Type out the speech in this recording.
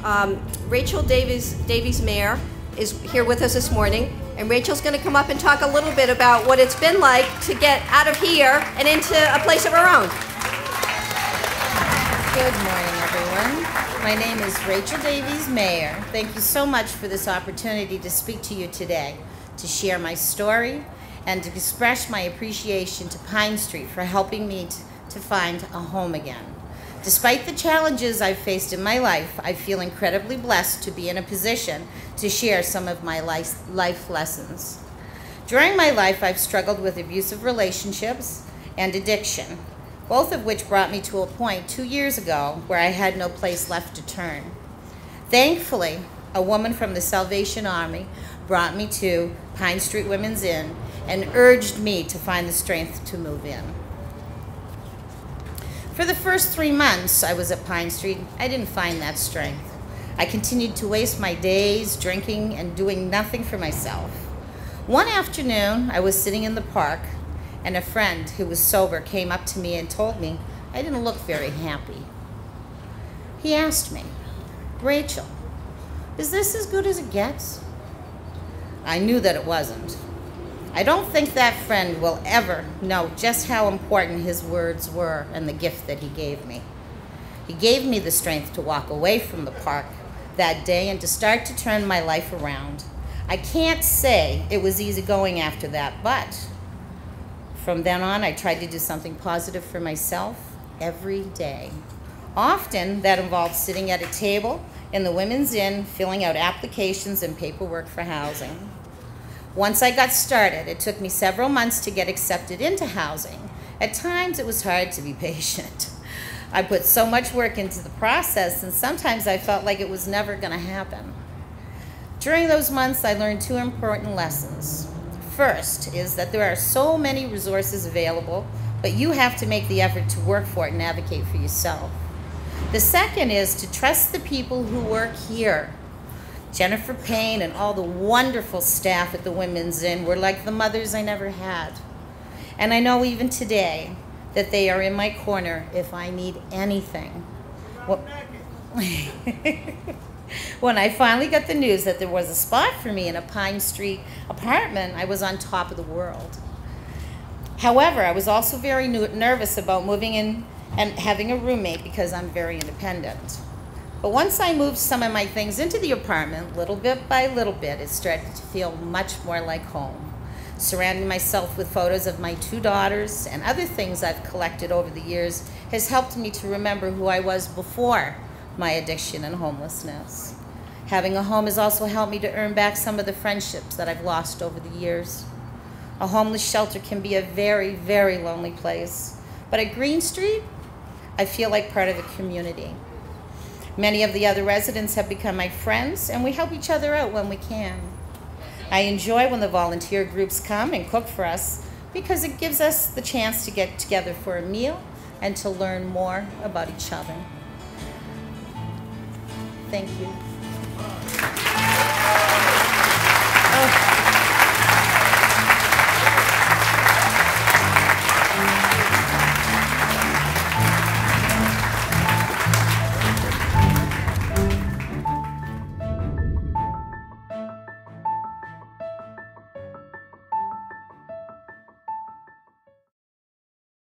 Rachael Davies Mayer is here with us this morning, and Rachael's going to come up and talk a little bit about what it's been like to get out of here and into a place of her own. Good morning, everyone. My name is Rachael Davies Mayer. Thank you so much for this opportunity to speak to you today, to share my story, and to express my appreciation to Pine Street for helping me to find a home again. Despite the challenges I've faced in my life, I feel incredibly blessed to be in a position to share some of my life lessons. During my life, I've struggled with abusive relationships and addiction, both of which brought me to a point 2 years ago where I had no place left to turn. Thankfully, a woman from the Salvation Army brought me to Pine Street Women's Inn and urged me to find the strength to move in. For the first 3 months I was at Pine Street, I didn't find that strength. I continued to waste my days drinking and doing nothing for myself. One afternoon, I was sitting in the park, and a friend who was sober came up to me and told me I didn't look very happy. He asked me, "Rachael, is this as good as it gets?" I knew that it wasn't. I don't think that friend will ever know just how important his words were and the gift that he gave me. He gave me the strength to walk away from the park that day and to start to turn my life around. I can't say it was easy going after that, but from then on, I tried to do something positive for myself every day. Often, that involved sitting at a table in the Women's Inn, filling out applications and paperwork for housing. Once I got started, it took me several months to get accepted into housing. At times, it was hard to be patient. I put so much work into the process, and sometimes I felt like it was never going to happen. During those months, I learned 2 important lessons. First is that there are so many resources available, but you have to make the effort to work for it and advocate for yourself. The second is to trust the people who work here. Jennifer Payne and all the wonderful staff at the Women's Inn were like the mothers I never had. And I know even today that they are in my corner if I need anything. When I finally got the news that there was a spot for me in a Pine Street apartment, I was on top of the world. However, I was also very nervous about moving in and having a roommate because I'm very independent. But once I moved some of my things into the apartment, little bit by little bit, it started to feel much more like home. Surrounding myself with photos of my 2 daughters and other things I've collected over the years has helped me to remember who I was before my addiction and homelessness. Having a home has also helped me to earn back some of the friendships that I've lost over the years. A homeless shelter can be a very, very lonely place, but at Green Street, I feel like part of a community. Many of the other residents have become my friends, and we help each other out when we can. I enjoy when the volunteer groups come and cook for us because it gives us the chance to get together for a meal and to learn more about each other. Thank you.